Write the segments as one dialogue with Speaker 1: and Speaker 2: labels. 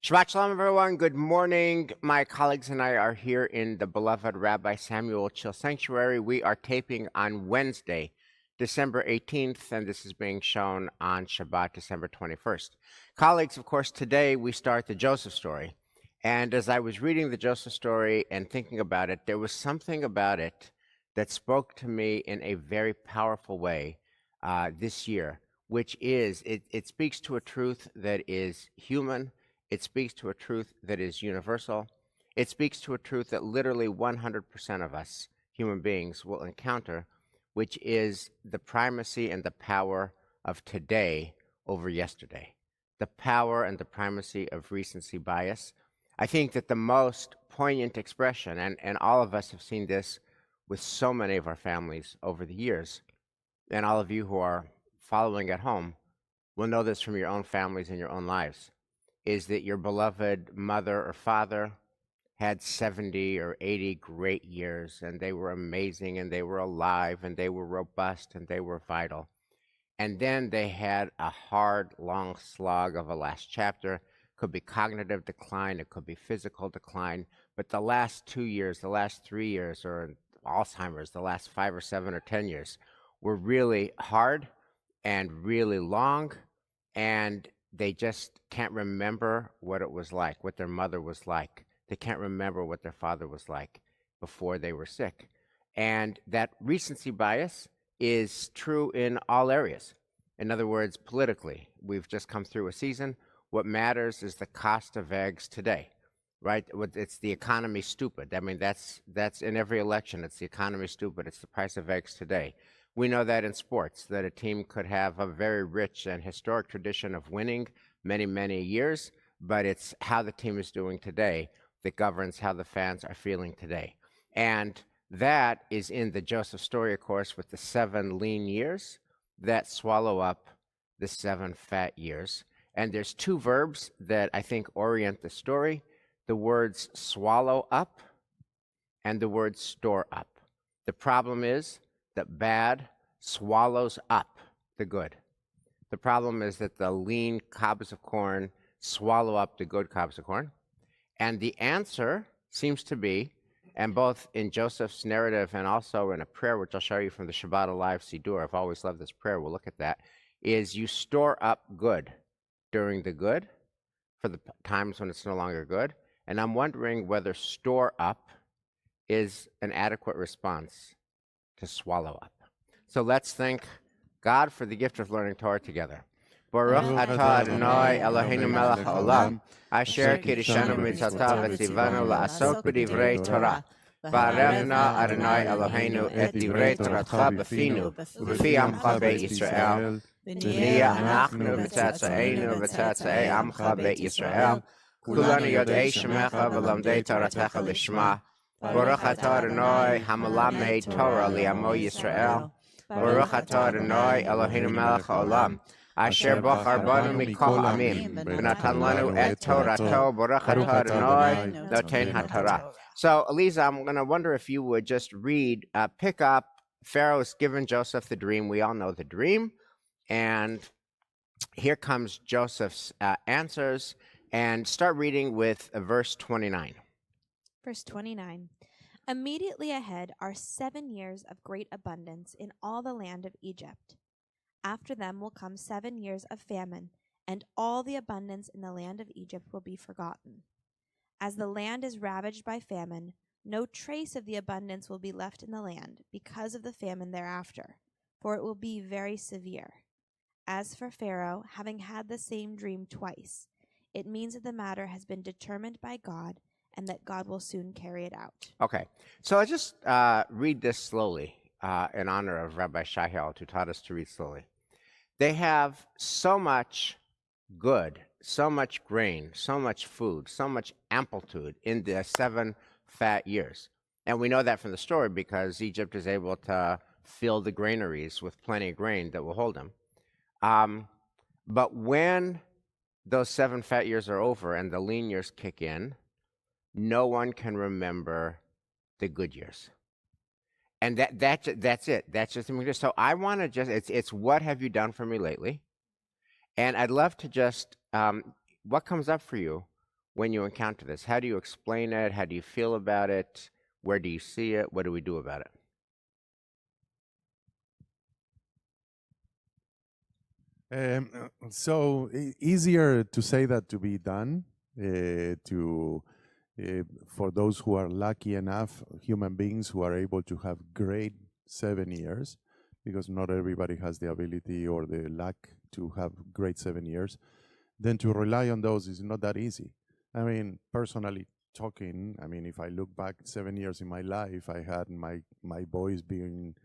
Speaker 1: Shabbat Shalom, everyone. Good morning. My colleagues and I are here in the beloved Rabbi Samuel Chill Sanctuary. We are taping on Wednesday, December 18th, and this is being shown on Shabbat, December 21st. Colleagues, of course, today we start the Joseph story. And as I was reading the Joseph story and thinking about it, there was something about it that spoke to me in a very powerful way this year, which is it speaks to a truth that is human. It speaks to a truth that is universal. It speaks to a truth that literally 100% of us, human beings, will encounter, which is the primacy and the power of today over yesterday. The power and the primacy of recency bias. I think that the most poignant expression, and all of us have seen this with so many of our families over the years, and all of you who are following at home will know this from your own families and your own lives, is that your beloved mother or father had 70 or 80 great years, and they were amazing, and they were alive, and they were robust, and they were vital. And then they had a hard, long slog of a last chapter. Could be cognitive decline, it could be physical decline, but the last 2 years, the last 3 years, or Alzheimer's, the last 5 or 7 or 10 years, were really hard and really long, and they just can't remember what it was like, what their mother was like. They can't remember what their father was like before they were sick. And that recency bias is true in all areas. In other words, politically, we've just come through a season. What matters is the cost of eggs today, right? It's the economy stupid. I mean, that's in every election. It's the economy stupid. It's the price of eggs today. We know that in sports, that a team could have a very rich and historic tradition of winning many, many years, but it's how the team is doing today that governs how the fans are feeling today. And that is in the Joseph story, of course, with the 7 lean years that swallow up the 7 fat years. And there's 2 verbs that I think orient the story, the words swallow up and the word store up. The problem is that bad swallows up the good. The problem is that the lean cobs of corn swallow up the good cobs of corn. And the answer seems to be, and both in Joseph's narrative and also in a prayer, which I'll show you from the Shabbat Alive Siddur, I've always loved this prayer, we'll look at that, is you store up good during the good for the times when it's no longer good. And I'm wondering whether store up is an adequate response to swallow up. So let's thank God for the gift of learning Torah together. Baruch atah Adonai Eloheinu melech haolam, asher kiddushanu b'mitzvotav v'tzivanu la'asok b'divrei Torah. Va'arevna Adonai Eloheinu et divrei Toratcha b'finu u'b'fi amcha beit Yisrael. V'niyah anachnu v'tzatza'enu v'tzatza'ei amcha beit Yisrael. Kulanu yodei shemecha v'lamdei Toratecha lishma. Baruch atah Adonai hamelamed Torah li'amo Yisrael. Baruch atah Adonai Eloheinu melech haolam, asher bachar banu mikol amim, v'natan lanu et Torato. Baruch atah Adonai noten haTorah. So, Eliza, I'm going to wonder if you would just read, pick up, Pharaoh's given Joseph the dream. We all know the dream. And here comes Joseph's answers. And start reading with verse 29.
Speaker 2: Verse 29. Immediately ahead are 7 years of great abundance in all the land of Egypt. After them will come 7 years of famine, and all the abundance in the land of Egypt will be forgotten. As the land is ravaged by famine, no trace of the abundance will be left in the land because of the famine thereafter, for it will be very severe. As for Pharaoh, having had the same dream twice, it means that the matter has been determined by God and that God will soon carry it out.
Speaker 1: Okay, so I just read this slowly in honor of Rabbi Shahiel, who taught us to read slowly. They have so much good, so much grain, so much food, so much amplitude in the 7 fat years. And we know that from the story because Egypt is able to fill the granaries with plenty of grain that will hold them. But when those 7 fat years are over and the lean years kick in, no one can remember the good years. And that's it. That's just so I want to just it's what have you done for me lately? And I'd love to just what comes up for you when you encounter this? How do you explain it? How do you feel about it? Where do you see it? What do we do about it?
Speaker 3: Easier to say that to be done for those who are lucky enough, human beings who are able to have great 7 years, because not everybody has the ability or the luck to have great 7 years, then to rely on those is not that easy. I mean, personally talking, I mean, if I look back 7 years in my life, I had my boys being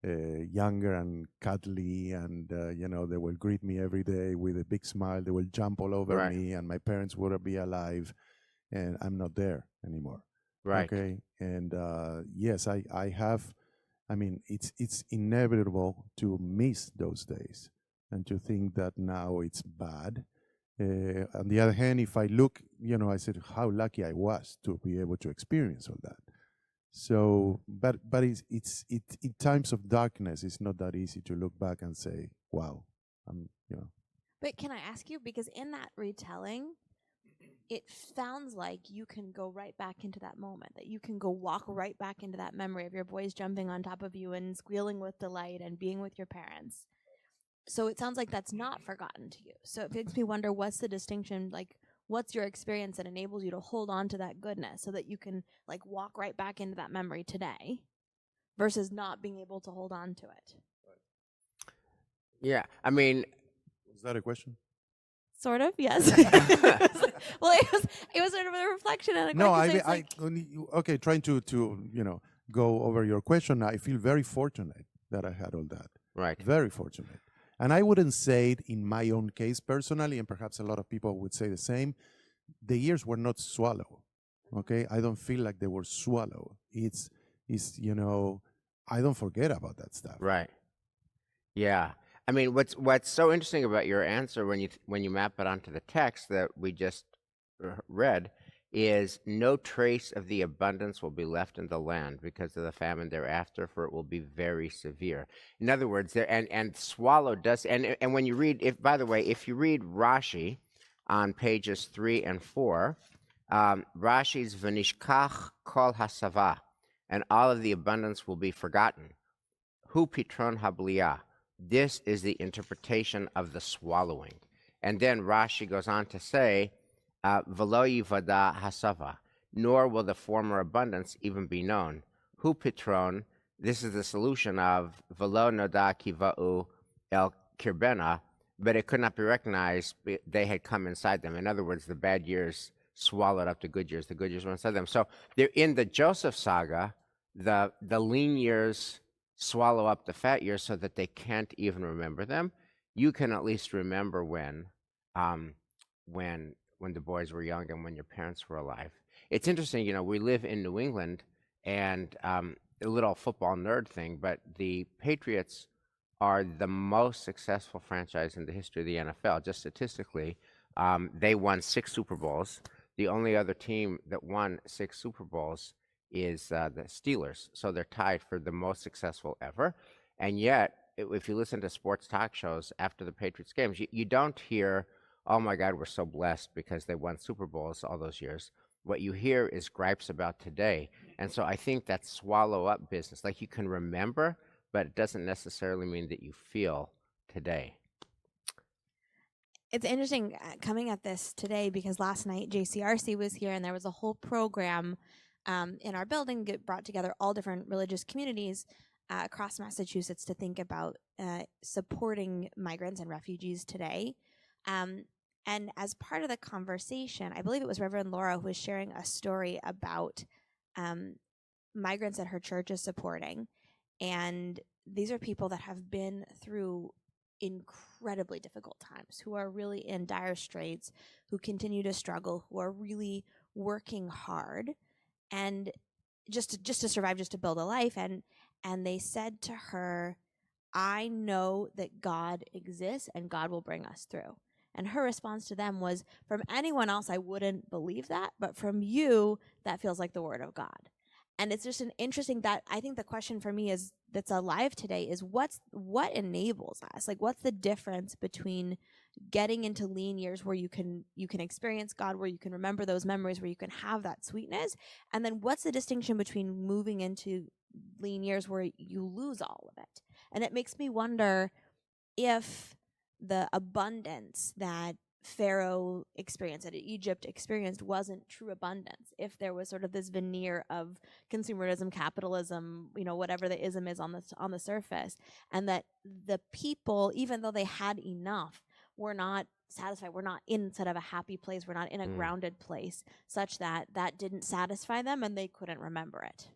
Speaker 3: younger and cuddly, and they will greet me every day with a big smile. They will jump all over
Speaker 1: Right.
Speaker 3: me, and my parents would be alive, and I'm not there anymore.
Speaker 1: Right.
Speaker 3: Okay, and yes, I have. I mean, it's inevitable to miss those days and to think that now it's bad. On the other hand, if I look, I said how lucky I was to be able to experience all that. So, but it's in times of darkness, it's not that easy to look back and say, "Wow, I'm."
Speaker 2: But can I ask you, because in that retelling, it sounds like you can go right back into that moment, that you can go walk right back into that memory of your boys jumping on top of you and squealing with delight and being with your parents. So it sounds like that's not forgotten to you. So it makes me wonder, what's the distinction? Like, what's your experience that enables you to hold on to that goodness so that you can like walk right back into that memory today versus not being able to hold on to it?
Speaker 1: Yeah. I mean,
Speaker 3: Was that a question?
Speaker 2: Sort of, yes. Well, it was sort of a reflection and a
Speaker 3: No,
Speaker 2: question. So
Speaker 3: I
Speaker 2: it's like,
Speaker 3: only okay. Trying to go over your question. I feel very fortunate that I had all that.
Speaker 1: right.
Speaker 3: Very fortunate. And I wouldn't say it in my own case personally, and perhaps a lot of people would say the same. The years were not swallowed. Okay, I don't feel like they were swallowed. It's I don't forget about that stuff.
Speaker 1: Right. Yeah. I mean, what's so interesting about your answer when you map it onto the text that we just read is no trace of the abundance will be left in the land because of the famine thereafter, for it will be very severe. In other words, there and swallow does and when you read, if by the way, if you read Rashi on pages 3 and 4, Rashi's V'nishkach kol hasava, and all of the abundance will be forgotten. Hu pitron habliya. This is the interpretation of the swallowing. And then Rashi goes on to say, Velo yivada hasava, nor will the former abundance even be known. Hu pitron, this is the solution of Velo noda kiva'u el kirbena, but it could not be recognized. They had come inside them. In other words, the bad years swallowed up the good years. The good years were inside them. So they're in the Joseph saga, the lean years swallow up the fat years so that they can't even remember them. You can at least remember um, when the boys were young and when your parents were alive. It's interesting, we live in New England, and a little football nerd thing, but the Patriots are the most successful franchise in the history of the NFL. Just statistically, they won 6 Super Bowls. The only other team that won 6 Super Bowls is the Steelers. So they're tied for the most successful ever. And yet, if you listen to sports talk shows after the Patriots games, you don't hear, oh my God, we're so blessed because they won Super Bowls all those years. What you hear is gripes about today. And so I think that swallow up business, like you can remember, but it doesn't necessarily mean that you feel today.
Speaker 2: it's interesting coming at this today because last night JCRC was here and there was a whole program in our building that brought together all different religious communities across Massachusetts to think about supporting migrants and refugees today. And as part of the conversation, I believe it was Reverend Laura who was sharing a story about migrants that her church is supporting. And these are people that have been through incredibly difficult times, who are really in dire straits, who continue to struggle, who are really working hard and just to survive, just to build a life. And they said to her, I know that God exists and God will bring us through. And her response to them was, from anyone else, I wouldn't believe that, but from you, that feels like the word of God. And it's just an interesting, that I think the question for me is that's alive today is what enables us? Like, what's the difference between getting into lean years where you can experience God, where you can remember those memories, where you can have that sweetness. And then what's the distinction between moving into lean years where you lose all of it? And it makes me wonder if the abundance that Pharaoh experienced, that Egypt experienced, wasn't true abundance. If there was sort of this veneer of consumerism, capitalism, whatever the ism is on the surface, and that the people, even though they had enough, were not satisfied. We're not in sort of a happy place. We're not in a grounded place, such that didn't satisfy them, and they couldn't remember it.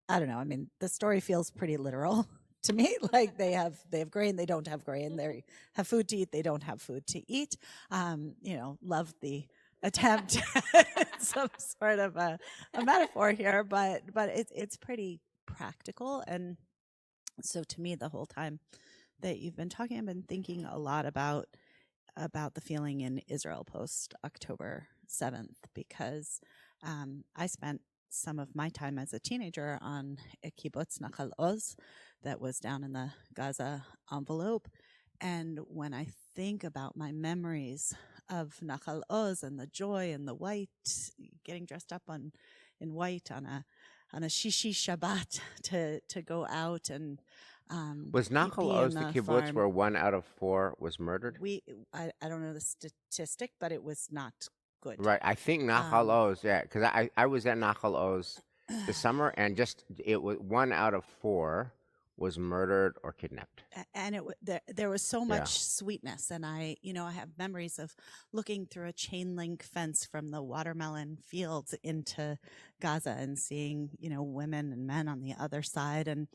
Speaker 4: I don't know. I mean, the story feels pretty literal to me. Like they have grain, they don't have grain. They have food to eat, they don't have food to eat. Love the attempt at some sort of a metaphor here, but it's pretty practical. And so to me, the whole time that you've been talking, I've been thinking a lot about the feeling in Israel post October 7th, because I spent some of my time as a teenager on a kibbutz Nachal Oz that was down in the Gaza envelope. And when I think about my memories of Nachal Oz and the joy and the white, getting dressed up in white on a Shishi Shabbat to go out and
Speaker 1: was Nachal Oz the kibbutz
Speaker 4: farm.
Speaker 1: where 1 out of 4 was murdered?
Speaker 4: I don't know the statistic, but it was not good.
Speaker 1: Right. I think Nachal Oz, yeah, because I was at Nachal Oz this summer, and just it was 1 out of 4 was murdered or kidnapped.
Speaker 4: And there was so much sweetness, and I have memories of looking through a chain link fence from the watermelon fields into Gaza and seeing women and men on the other side, and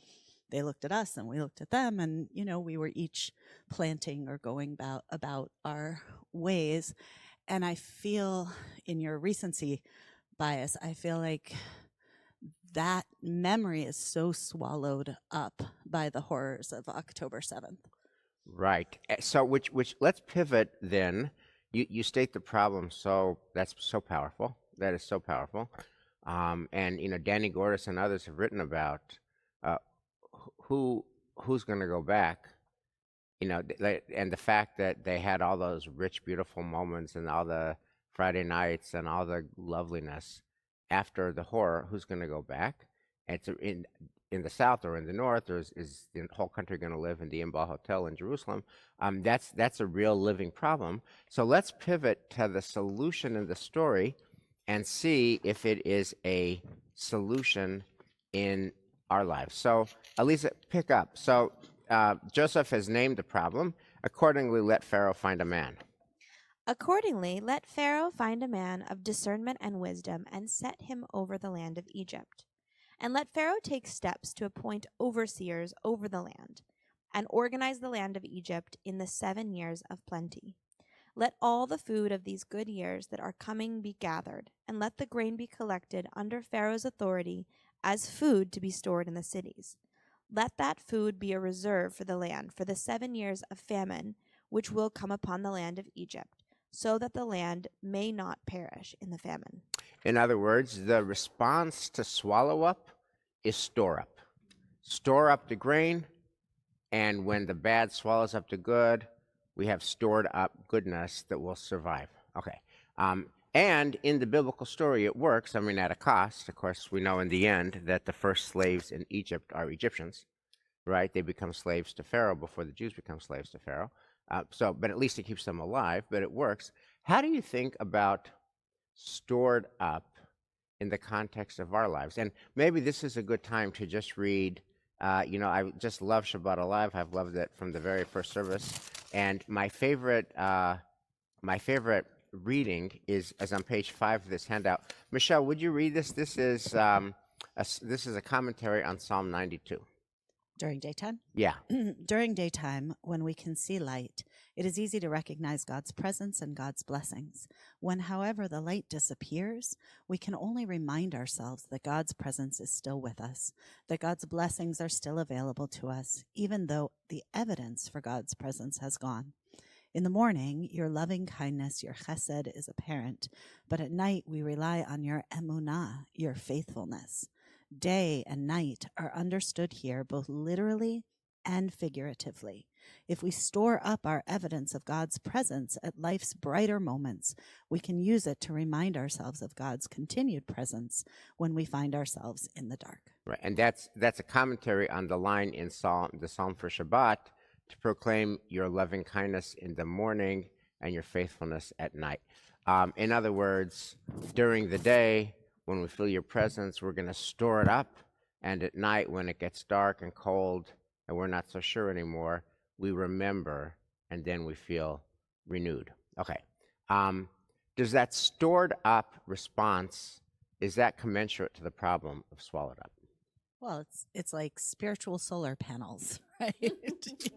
Speaker 4: they looked at us and we looked at them, and we were each planting or going about our ways. And I feel in your recency bias, I feel like that memory is so swallowed up by the horrors of October 7th.
Speaker 1: Right. So which let's pivot then. You state the problem, so that's so powerful. That is so powerful. And Danny Gordis and others have written about who's going to go back. And the fact that they had all those rich, beautiful moments and all the Friday nights and all the loveliness after the horror, who's going to go back? And in the South or in the North, or is the whole country going to live in the Imbal Hotel in Jerusalem? That's a real living problem. So let's pivot to the solution in the story and see if it is a solution in our lives. So, Elisa, pick up. So, Joseph has named the problem. Accordingly, let Pharaoh find a man.
Speaker 2: Accordingly, let Pharaoh find a man of discernment and wisdom, and set him over the land of Egypt. And let Pharaoh take steps to appoint overseers over the land, and organize the land of Egypt in the 7 years of plenty. Let all the food of these good years that are coming be gathered, and let the grain be collected under Pharaoh's authority as food to be stored in the cities. Let that food be a reserve for the land for the 7 years of famine, which will come upon the land of Egypt, so that the land may not perish in the famine.
Speaker 1: In other words, the response to swallow up is store up. Store up the grain, and when the bad swallows up the good, we have stored up goodness that will survive. Okay. And in the biblical story, it works. I mean, at a cost. Of course, we know in the end that the first slaves in Egypt are Egyptians, right? They become slaves to Pharaoh before the Jews become slaves to Pharaoh. But at least it keeps them alive, but it works. How do you think about stored up in the context of our lives? And maybe this is a good time to just read, I just love Shabbat Alive. I've loved it from the very first service. And my favorite reading is on page 5 of this handout. Michelle, would you read this? This is a commentary on Psalm 92.
Speaker 4: During daytime?
Speaker 1: Yeah.
Speaker 4: During daytime, when we can see light, it is easy to recognize God's presence and God's blessings. When, however, the light disappears, we can only remind ourselves that God's presence is still with us, that God's blessings are still available to us, even though the evidence for God's presence has gone. In the morning, your loving kindness, your chesed, is apparent, but at night we rely on your emunah, your faithfulness. Day and night are understood here both literally and figuratively. If we store up our evidence of God's presence at life's brighter moments, we can use it to remind ourselves of God's continued presence when we find ourselves in the dark.
Speaker 1: Right, and that's a commentary on the line in the Psalm for Shabbat, to proclaim your loving kindness in the morning and your faithfulness at night. In other words, during the day, when we feel your presence, we're going to store it up, and at night, when it gets dark and cold and we're not so sure anymore, we remember, and then we feel renewed. Okay. Does that stored up response, is that commensurate to the problem of swallowed up?
Speaker 4: Well, it's like spiritual solar panels, right?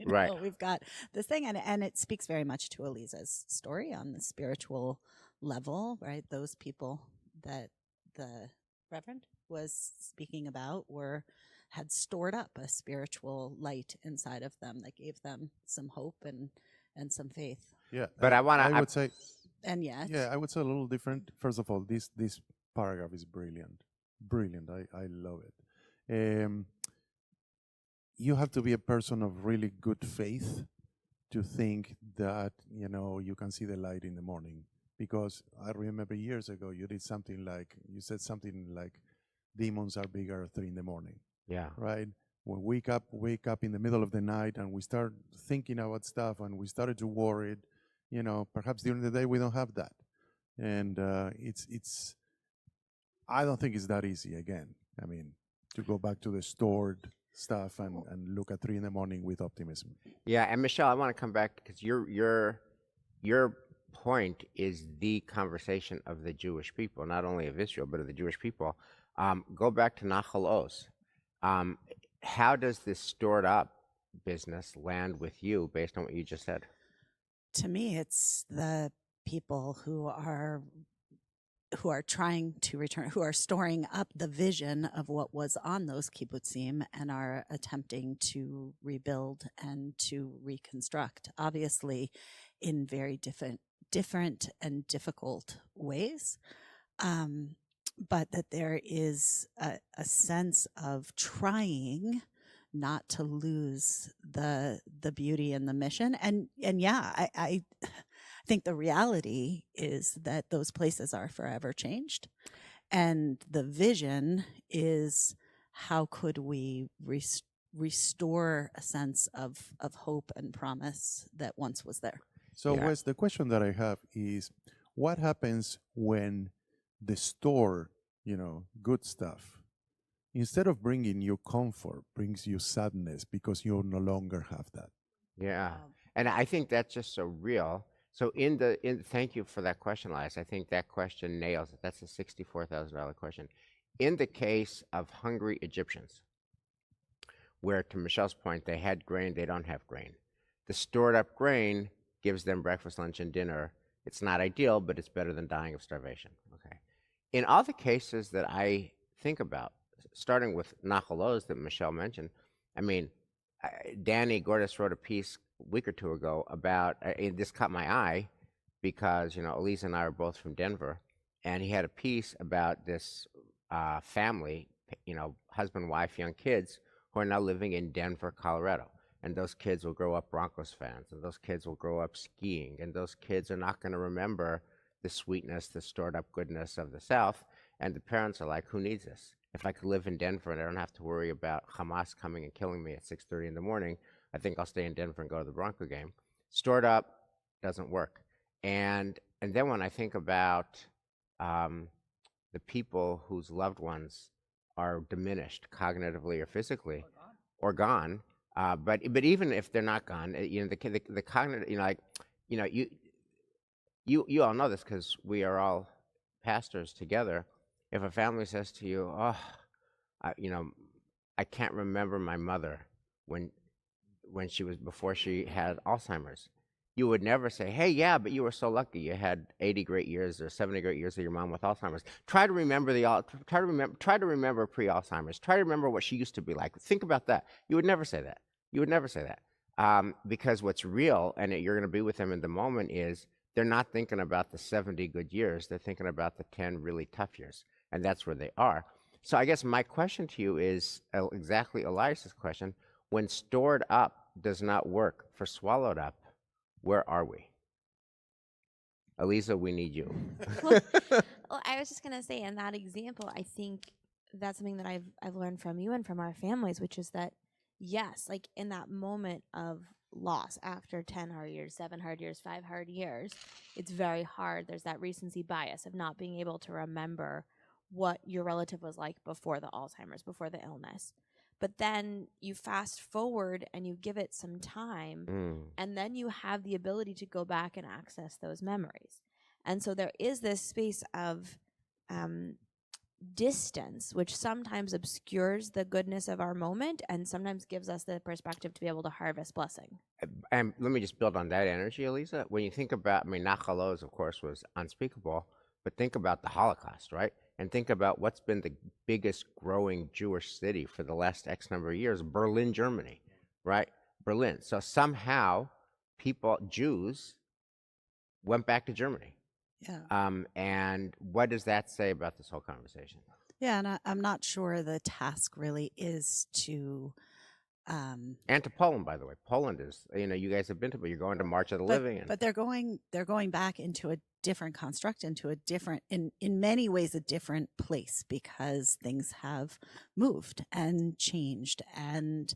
Speaker 1: Right.
Speaker 4: We've got this thing, and it speaks very much to Eliza's story on the spiritual level, right? Those people that the Reverend was speaking about had stored up a spiritual light inside of them that gave them some hope and some faith.
Speaker 3: Yeah,
Speaker 1: But I
Speaker 3: would say,
Speaker 4: and yet,
Speaker 3: yeah, I would say a little different. First of all, this paragraph is brilliant. I love it. You have to be a person of really good faith to think that you can see the light in the morning, because I remember years ago you said something like demons are bigger at 3 a.m.
Speaker 1: Yeah.
Speaker 3: Right? We wake up in the middle of the night and we start thinking about stuff and we started to worry. Perhaps during the day we don't have that, and I don't think it's that easy. Again, I mean, to go back to the stored stuff and look at 3 a.m. with optimism.
Speaker 1: Yeah, and Michelle, I want to come back because your point is the conversation of the Jewish people, not only of Israel but of the Jewish people. Go back to Nachal Oz. How does this stored up business land with you based on what you just said?
Speaker 4: To me, it's the people who are trying to return, who are storing up the vision of what was on those kibbutzim and are attempting to rebuild and to reconstruct, obviously in very different and difficult ways. But that there is a sense of trying not to lose the beauty and the mission. And yeah, I think the reality is that those places are forever changed. And the vision is, how could we restore a sense of hope and promise that once was there?
Speaker 3: So, Wes, the question that I have is, what happens when the store, good stuff, instead of bringing you comfort, brings you sadness because you no longer have that?
Speaker 1: Yeah, and I think that's just so real. So thank you for that question, Elias. I think that question nails it. That's a $64,000 question. In the case of hungry Egyptians, where, to Michelle's point, they had grain, they don't have grain. The stored up grain gives them breakfast, lunch, and dinner. It's not ideal, but it's better than dying of starvation. Okay. In all the cases that I think about, starting with Nachal Oz that Michelle mentioned, I mean, Danny Gordis wrote a piece a week or two ago about, this caught my eye because, Elisa and I are both from Denver, and he had a piece about this family, husband, wife, young kids, who are now living in Denver, Colorado. And those kids will grow up Broncos fans, and those kids will grow up skiing, and those kids are not going to remember the sweetness, the stored up goodness of the South. And the parents are like, who needs this? If I could live in Denver and I don't have to worry about Hamas coming and killing me at 6:30 in the morning, I think I'll stay in Denver and go to the Bronco game. Stored up doesn't work. And then when I think about the people whose loved ones are diminished cognitively or physically, or gone, but even if they're not gone, the cognitive, you all know this because we are all pastors together. If a family says to you, "Oh, I can't remember my mother when before she had Alzheimer's," you would never say, "Hey, yeah, but you were so lucky. You had 80 great years or 70 great years of your mom with Alzheimer's. Try to remember pre-Alzheimer's. Try to remember what she used to be like. Think about that." You would never say that. Because what's real, and you're going to be with them in the moment, is they're not thinking about the 70 good years. They're thinking about the 10 really tough years, and that's where they are. So I guess my question to you is exactly Elias's question. When stored up does not work for swallowed up, where are we? Elisa, we need you.
Speaker 2: Well, well, I was just gonna say, in that example, I think that's something that I've learned from you and from our families, which is that yes, like in that moment of loss after 10 hard years, 7 hard years, 5 hard years, it's very hard. There's that recency bias of not being able to remember what your relative was like before the Alzheimer's, before the illness. But then you fast forward and you give it some time, and then you have the ability to go back and access those memories. And so there is this space of distance, which sometimes obscures the goodness of our moment and sometimes gives us the perspective to be able to harvest blessing.
Speaker 1: And let me just build on that energy, Elisa. When you think about, I mean, Nachal Oz, of course, was unspeakable, but think about the Holocaust, right? And think about what's been the biggest growing Jewish city for the last X number of years, Berlin, Germany, right? Berlin. So somehow people, Jews, went back to Germany.
Speaker 4: Yeah.
Speaker 1: And what does that say about this whole conversation?
Speaker 4: Yeah, and I'm not sure the task really is to
Speaker 1: And to Poland, by the way. Poland is, you guys have been to, but you're going to March of the Living.
Speaker 4: But they're going back into a different construct, into a different, in many ways, a different place, because things have moved and changed, and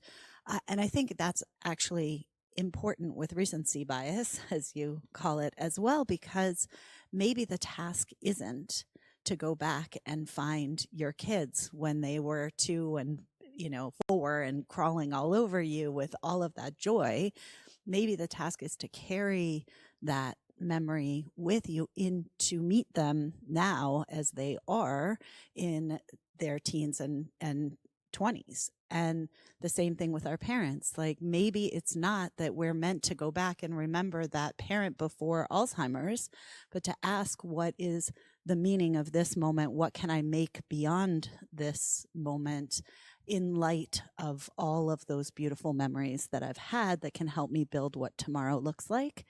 Speaker 4: I think that's actually important with recency bias, as you call it, as well, because maybe the task isn't to go back and find your kids when they were 2 and 4 and crawling all over you with all of that joy. Maybe the task is to carry that memory with you in to meet them now as they are in their teens and 20s. And the same thing with our parents. Like, maybe it's not that we're meant to go back and remember that parent before Alzheimer's, but to ask, what is the meaning of this moment? What can I make beyond this moment in light of all of those beautiful memories that I've had that can help me build what tomorrow looks like?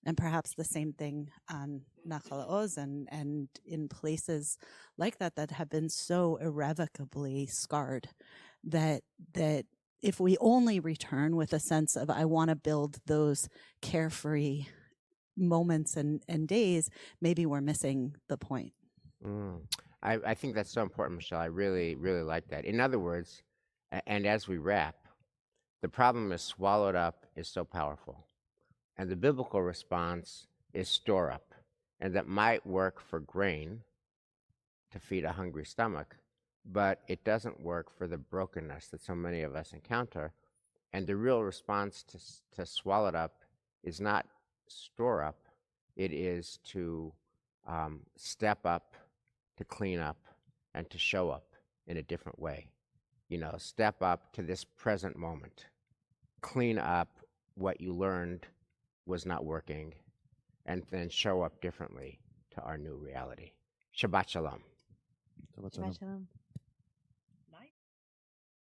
Speaker 4: And perhaps the same thing on Nachal Oz and in places like that have been so irrevocably scarred that if we only return with a sense of, I want to build those carefree moments and days, maybe we're missing the point.
Speaker 1: I think that's so important, Michelle. I really, really like that. In other words, and as we wrap, the problem is swallowed up is so powerful. And the biblical response is store up. And that might work for grain to feed a hungry stomach, but it doesn't work for the brokenness that so many of us encounter. And the real response to swallowed up is not store up, it is to step up, to clean up, and to show up in a different way. Step up to this present moment, clean up what you learned was not working, and then show up differently to our new reality. Shabbat Shalom.
Speaker 3: Shabbat
Speaker 2: Shabbat shalom.